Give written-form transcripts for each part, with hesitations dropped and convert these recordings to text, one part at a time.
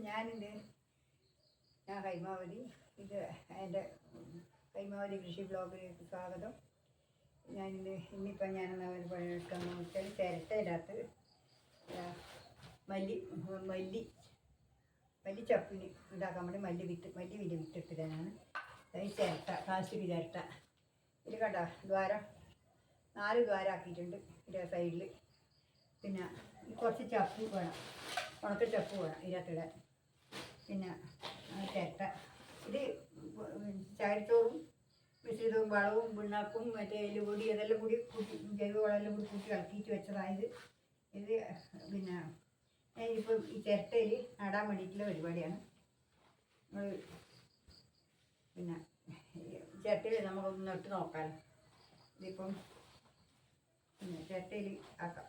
ഞാനിത് ഞാൻ ഹൈമാവതി, ഇത് എൻ്റെ ഹൈമാവതി കൃഷി ബ്ലോഗിലേക്ക് സ്വാഗതം. ഇന്നിപ്പം ഞാനെന്നാ പണിയെടുക്കാമെന്ന് വെച്ചാൽ ചിരട്ടയിനകത്ത് മല്ലിച്ചപ്പിന് ഉണ്ടാക്കാൻ വേണ്ടി മല്ലി വിത്തിട്ടിടാനാണ്. ഈ ചിരട്ട, പ്ലാസ്റ്റിക് ചിരട്ട. ഇത് കണ്ട ദ്വാരം 4 ദ്വാരം ആക്കിയിട്ടുണ്ട് ഇതിൻ്റെ സൈഡിൽ. പിന്നെ കുറച്ച് ചപ്പ് വേണം, ഉണക്ക ചപ്പ് വേണം ഇതിനകത്തിടാൻ. പിന്നെ ചിരട്ട, ഇത് ചകിരിച്ചോറും മിശ്രിതവും വളവും പിണ്ണാക്കും മറ്റേ എല്ലുപൊടി അതെല്ലാം കൂടി ജൈവവളമെല്ലാം കൂടി കൂട്ടി ഇളക്കിയിട്ട് വെച്ചതായത്. ഇത് പിന്നെ ഞാനിപ്പം ഈ ചിരട്ടയിൽ നടാൻ വേണ്ടിയിട്ടുള്ള പരിപാടിയാണ്. പിന്നെ ചിരട്ടയിൽ നമുക്കൊന്ന് നട്ട് നോക്കാം. ഇതിപ്പം പിന്നെ ചിരട്ടയിൽ ആക്കാം.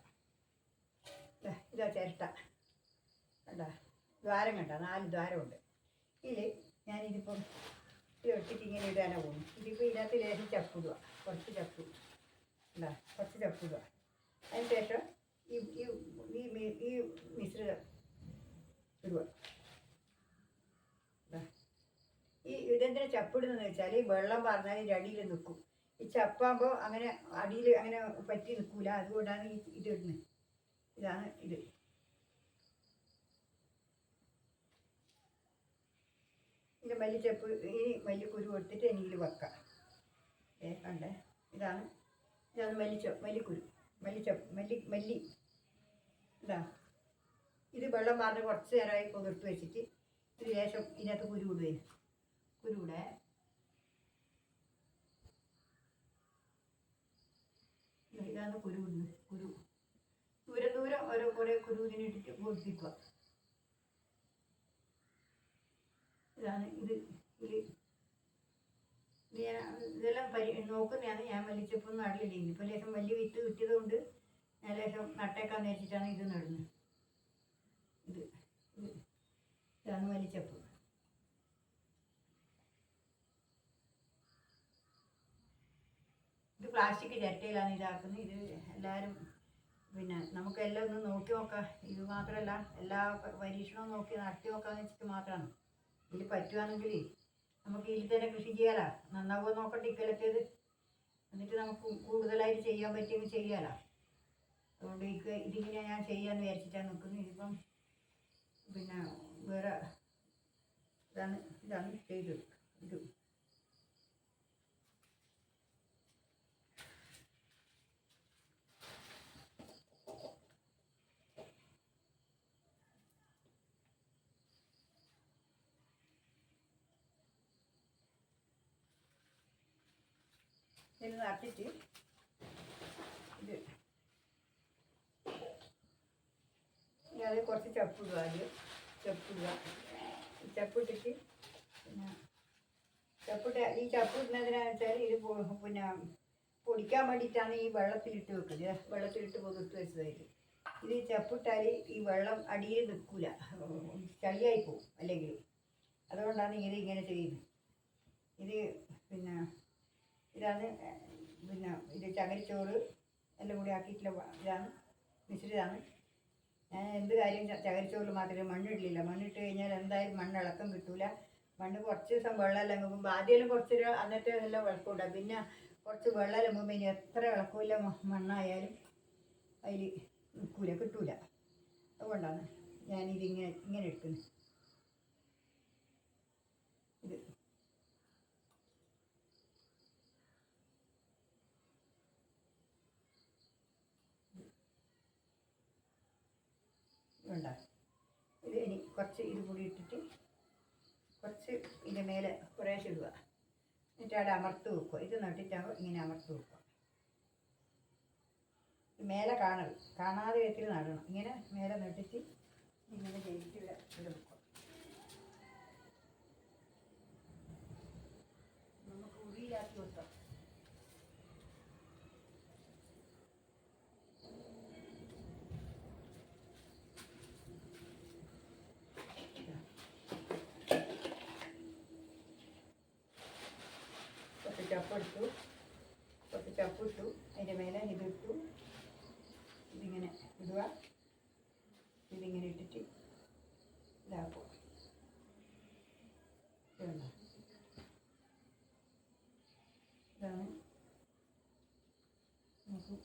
ഇതാ ചിരട്ട കണ്ട, ദ്വാരം കണ്ട, 4 ദ്വാരമുണ്ട്. ഇതിൽ ഞാനിതിപ്പം ഇട്ടിട്ട് ഇങ്ങനെ ഇടാനാണ് പോകുന്നു. ഇതിപ്പോൾ ഇതിനകത്ത് ലേശം ചപ്പിടുക, കുറച്ച് ചപ്പ് എന്താ, കുറച്ച് ചപ്പിടുക. അതിന് ശേഷം ഈ മിശ്രിതം ഇടുക. ഇതെന്തിനാ ചപ്പിടുന്നതെന്ന് വെച്ചാൽ ഈ വെള്ളം പറഞ്ഞാൽ ഇതിൻ്റെ അടിയിൽ നിൽക്കും. ഈ ചപ്പാകുമ്പോൾ അങ്ങനെ അടിയിൽ അങ്ങനെ പറ്റി നിൽക്കില്ല. അതുകൊണ്ടാണ് ഇത് ഇടുന്നത്. ഇതാണ് ഇത്. ഇതിൻ്റെ മല്ലിച്ചപ്പ്, ഈ മല്ലിക്കുരു എടുത്തിട്ട് എനിക്കിൽ വെക്കാം. കണ്ടേ, ഇതാണ് മല്ലിക്കുരു, മല്ലി ഇതാ. ഇത് വെള്ളം പറഞ്ഞ് കുറച്ച് നേരമായി പുതിർത്ത് വെച്ചിട്ട് ഇത് ലേശം ഇതിനകത്ത് കുരുവിടെ ഇതാണ് കുരു ദൂരം ഓരോ കുറേ കുരു ഇതിനിട്ടിട്ട് പൊടിപ്പിക്കുക. ഇതാണ് ഇതെല്ലാം നോക്കുന്നതാണ്. ഞാൻ മല്ലിച്ചപ്പൊന്നും നടില്ല. ഇനിയിപ്പോൾ ലേശം വലിയ വിത്ത് കിട്ടിയത് കൊണ്ട് ഞാൻ ലേശം നട്ടേക്കാന്ന് വെച്ചിട്ടാണ് ഇത് നടുന്നത്. ഇതാണ് മല്ലിച്ചപ്പ്. ഇത് പ്ലാസ്റ്റിക് ചിരട്ടയിലാണ് ഇതാക്കുന്നത്. ഇത് എല്ലാവരും പിന്നെ നമുക്കെല്ലാം ഒന്ന് നോക്കി നോക്കാം. ഇത് മാത്രമല്ല, എല്ലാ പരീക്ഷണവും നോക്കി നടത്തി നോക്കാമെന്ന് വെച്ചിട്ട് മാത്രമാണ്. ഇതിൽ പറ്റുകയാണെങ്കിൽ നമുക്ക് ഇതിൽ തന്നെ കൃഷി ചെയ്യാലോ. നന്നാവുമോ നോക്കട്ടെ ഇക്കൊല്ലത്തേത്. എന്നിട്ട് നമുക്ക് കൂടുതലായിട്ട് ചെയ്യാൻ പറ്റിയെങ്കിൽ ചെയ്യാലോ. അതുകൊണ്ട് ഇതിങ്ങനെ ഞാൻ ചെയ്യാമെന്ന് വിചാരിച്ചിട്ടാണ് നിൽക്കുന്നത്. ഇതിപ്പം പിന്നെ വേറെ ഇതാണ് ചെയ്ത് ഇത്. ഇതിന് നട്ടിട്ട് ഇത് അത് കുറച്ച് ചപ്പിടുക. ആദ്യം ചപ്പിട്ടിട്ട് പിന്നെ ഈ ചപ്പിടുന്നതിനാന്ന് വെച്ചാൽ ഇത് പിന്നെ പൊടിക്കാൻ വേണ്ടിയിട്ടാണ് ഈ വെള്ളത്തിലിട്ട് വെക്കുന്നത്. വെള്ളത്തിലിട്ട് പുതിർത്ത് വെച്ചതായിട്ട്. ഇത് ചപ്പിട്ടാൽ ഈ വെള്ളം അടിയിൽ നിൽക്കില്ല, ചളിയായി പോവും അല്ലെങ്കിൽ. അതുകൊണ്ടാണ് ഇങ്ങനെ ചെയ്യുന്നത്. ഇത് പിന്നെ ഇതാണ് പിന്നെ ഇത് ചകിരിച്ചോറ് എല്ലാം കൂടി ആക്കിയിട്ടുള്ള ഇതാണ് മിശ്രിതമാണ്. ഞാൻ എന്ത് കാര്യം ചകിരിച്ചോറിൽ മാത്രമേ മണ്ണിടില്ല. മണ്ണിട്ട് കഴിഞ്ഞാൽ എന്തായാലും മണ്ണ് ഇളക്കം കിട്ടൂല. മണ്ണ് കുറച്ച് ദിവസം വെള്ളമെല്ലാം മുമ്പ് ആദ്യം കുറച്ചൊരു അന്നത്തെ എല്ലാം ഇളക്കമുണ്ടാകും. പിന്നെ കുറച്ച് വെള്ളമെല്ലാം മുമ്പ് ഇനി എത്ര ഇളക്കില്ല മണ്ണായാലും അതിൽ കിട്ടൂല. അതുകൊണ്ടാണ് ഞാനിതിങ്ങനെ എടുക്കുന്നത്. ഇത് വേണ്ട. ഇത് ഇനി കുറച്ച് ഇത് കൂടി ഇട്ടിട്ട് കുറച്ച് ഇതിൻ്റെ മേലെ കുറേശ്ശെ ഇടുക. എന്നിട്ട് അവിടെ അമർത്ത് വെക്കുക. ഇത് നട്ടിട്ടാകുമ്പോൾ ഇങ്ങനെ അമർത്ത് വെക്കുക. മേലെ കാണാതെ വിധത്തിൽ നടണം. ഇങ്ങനെ മേലെ നട്ടിട്ട് ഇങ്ങനെ ചെയ്തിട്ട് ഇവിടെ വെക്കുക. നമുക്ക് ഉള്ളിലാക്കി വെക്കാം. കുറച്ച് ചപ്പിട്ടു, അതിൻ്റെ മേലെ ഇതിട്ടു. ഇതിങ്ങനെ ഇടുക. ഇതിങ്ങനെ ഇട്ടിട്ട് ഇതാക്കുക.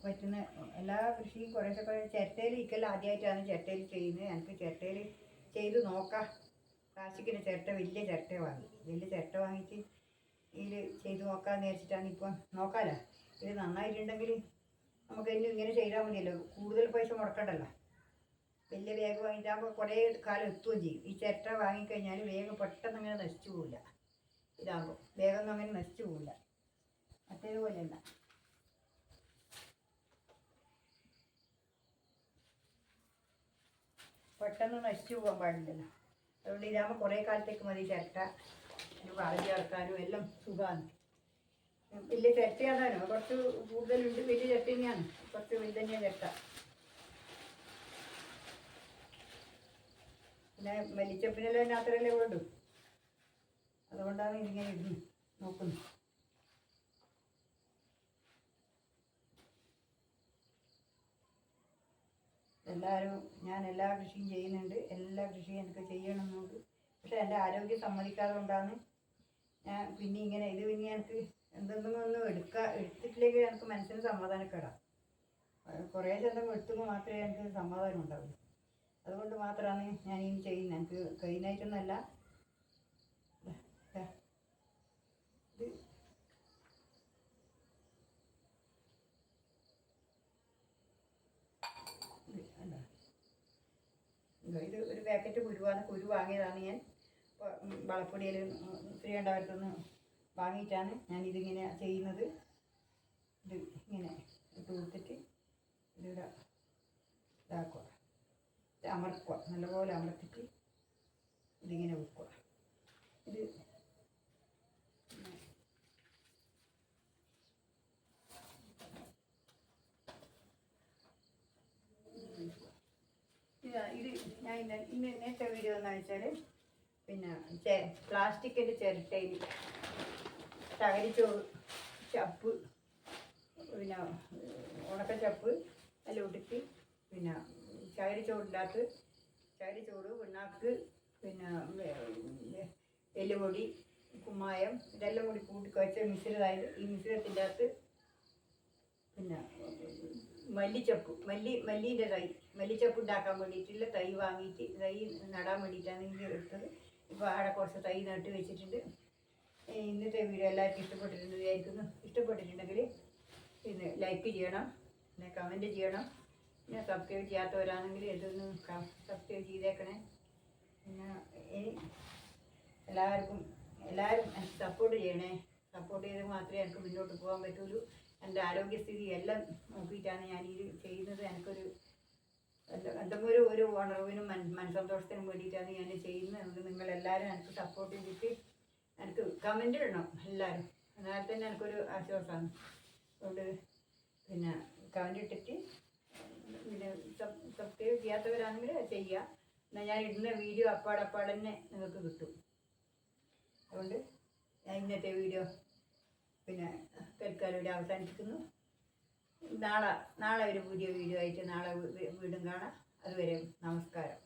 പറ്റുന്ന എല്ലാ കൃഷിയും കുറേശ്ശെ ചിരട്ടയിൽ ഇരിക്കൽ ആദ്യമായിട്ടാണ് ചിരട്ടയിൽ ചെയ്യുന്നത്. എനിക്ക് ചിരട്ടയിൽ ചെയ്ത് നോക്കാം. പ്ലാസ്റ്റിക്കിൻ്റെ ചിരട്ട വലിയ ചിരട്ട വാങ്ങിയിട്ട് ഇതിൽ ചെയ്ത് നോക്കാമെന്ന് വിചാരിച്ചിട്ടാണ്. ഇപ്പം നോക്കാമല്ലോ. ഇത് നന്നായിട്ടുണ്ടെങ്കിൽ നമുക്ക് ഇങ്ങനെ ചെയ്താൽ മതിയല്ലോ, കൂടുതൽ പൈസ മുടക്കണ്ടല്ലോ. വലിയ ബാഗ് വാങ്ങിയിട്ടാകുമ്പോൾ കുറേ കാലം എത്തുകയും ചെയ്യും. ഈ ചിരട്ട വാങ്ങിക്കഴിഞ്ഞാൽ വേഗം പെട്ടെന്ന് അങ്ങനെ നശിച്ചു പോവില്ല. ഇതാകുമ്പോൾ വേഗമൊന്നും അങ്ങനെ നശിച്ചു പോവില്ല. മറ്റേതുപോലെയല്ല. പെട്ടെന്ന് നശിച്ചു പോകാൻ പാടില്ലല്ലോ. അതുകൊണ്ട് ഇതാകുമ്പോൾ കുറേ കാലത്തേക്ക് മതി ചിരട്ട. വളഞ്ഞ് ചേർക്കാനും എല്ലാം സുഖമാണ്. വലിയ ചിരട്ടയാണോ, കുറച്ച് കൂടുതലുണ്ട്. വലിയ ചിരട്ട തന്നെയാണ്, കുറച്ച് വലുത് തന്നെയാണ് ചിരട്ട. പിന്നെ മല്ലിച്ചപ്പിനെല്ലാം അതിനകത്തല്ലേ വേണ്ടു. അതുകൊണ്ടാണ് ഇതിങ്ങനെ ഇരുന്ന് നോക്കുന്നത്. ഞാൻ എല്ലാ കൃഷിയും ചെയ്യുന്നുണ്ട്. എല്ലാ കൃഷിയും എനിക്ക് ചെയ്യണമെന്നുണ്ട്. പക്ഷെ എൻ്റെ ആരോഗ്യം സമ്മതിക്കാതെ കൊണ്ടാണ് ഞാൻ പിന്നെ ഇങ്ങനെ ഇത്. പിന്നെ എനിക്ക് എന്തെങ്കിലും എടുത്തിട്ടില്ലെങ്കിൽ എനിക്ക് മനസ്സിന് സമാധാനക്കേടാം. കുറേ എന്തെങ്കിലും എടുത്തുമ്പോൾ മാത്രമേ എനിക്ക് സമാധാനം ഉണ്ടാവുള്ളൂ. അതുകൊണ്ട് മാത്രമാണ് ഞാൻ ഇനി ചെയ്യുന്നത്. എനിക്ക് കഴിയുന്നതായിട്ടൊന്നല്ല. ഇത് ഒരു പാക്കറ്റ് കുരു വാങ്ങിയതാണ് ഞാൻ. വളപ്പൊടിയിൽ 300 വാങ്ങിയിട്ടാണ് ഞാനിതിങ്ങനെ ചെയ്യുന്നത്. ഇത് ഇങ്ങനെ ഇട്ട് കൊടുത്തിട്ട് ഇതിവിടെ ഇതാക്കുക, അമർക്കുക, നല്ലപോലെ അമർത്തിട്ട് ഇതിങ്ങനെ വെക്കുക. ഇത് ഞാൻ ഇന്നത്തെ വീഡിയോ എന്ന് വെച്ചാൽ പിന്നെ പ്ലാസ്റ്റിക്കിൻ്റെ ചിരട്ടയിൽ ചകിരിച്ചോറ്, ചപ്പ്, പിന്നെ ഉണക്കച്ചപ്പ് എല്ലാം ഇട്ടിട്ട്, പിന്നെ ചകിരിച്ചോറിനകത്ത് ചകിരിച്ചോറ്, പിണ്ണാക്ക്, പിന്നെ എല്ലുപൊടി, കുമ്മായം ഇതെല്ലാം കൂടി കൂട്ടി കുഴച്ച മിശ്രിതമായത്. ഈ മിശ്രിതത്തിൻ്റെ അകത്ത് പിന്നെ മല്ലീൻ്റെ മല്ലിച്ചപ്പ് ഉണ്ടാക്കാൻ വേണ്ടിയിട്ടുള്ള തൈ വാങ്ങിയിട്ട് തൈ നടാൻ വേണ്ടിയിട്ടാണ് ഇത് എടുത്തത്. ഇപ്പോൾ അവിടെ കുറച്ച് തൈ നട്ട് വെച്ചിട്ടുണ്ട്. ഇന്നത്തെ വീഡിയോ എല്ലാവർക്കും ഇഷ്ടപ്പെട്ടിട്ടുണ്ട് വിചാരിക്കുന്നു. ഇഷ്ടപ്പെട്ടിട്ടുണ്ടെങ്കിൽ പിന്നെ ലൈക്ക് ചെയ്യണം, പിന്നെ കമൻറ്റ് ചെയ്യണം. പിന്നെ സബ്സ്ക്രൈബ് ചെയ്യാത്തവരാണെങ്കിൽ ഇതൊന്ന് സബ്സ്ക്രൈബ് ചെയ്തേക്കണേ. പിന്നെ എല്ലാവരും എനിക്ക് സപ്പോർട്ട് ചെയ്യണേ. സപ്പോർട്ട് ചെയ്ത് മാത്രമേ എനിക്ക് മുന്നോട്ട് പോകാൻ പറ്റുള്ളൂ. എൻ്റെ ആരോഗ്യസ്ഥിതി എല്ലാം നോക്കിയിട്ടാണ് ഞാനിത് ചെയ്യുന്നത്. എനിക്കൊരു എന്തെങ്കിലും ഒരു ഉണർവിനും മനസ്സന്തോഷത്തിനും വേണ്ടിയിട്ടാണ് ഞാൻ ചെയ്യുന്നത്. അതുകൊണ്ട് നിങ്ങളെല്ലാവരും എനിക്ക് സപ്പോർട്ട് ചെയ്തിട്ട് എനിക്ക് കമൻ്റ് ഇടണം എല്ലാവരും. എന്നാൽ തന്നെ എനിക്കൊരു ആശ്വാസമാണ്. അതുകൊണ്ട് പിന്നെ കമൻ്റ് ഇട്ടിട്ട് പിന്നെ സബ്സ്ക്രൈബ് ചെയ്യാത്തവരാണെങ്കിൽ ചെയ്യുക. എന്നാൽ ഞാൻ ഇടുന്ന വീഡിയോ അപ്പാടന്നെ നിങ്ങൾക്ക് കിട്ടും. അതുകൊണ്ട് ഞാൻ ഇന്നത്തെ വീഡിയോ പിന്നെ തൽക്കാലം ഇവിടെ അവസാനിപ്പിക്കുന്നു. നാളെ ഒരു പുതിയ വീഡിയോ ആയിട്ട് നാളെ വീണ്ടും കാണാം. അതുവരെ നമസ്കാരം.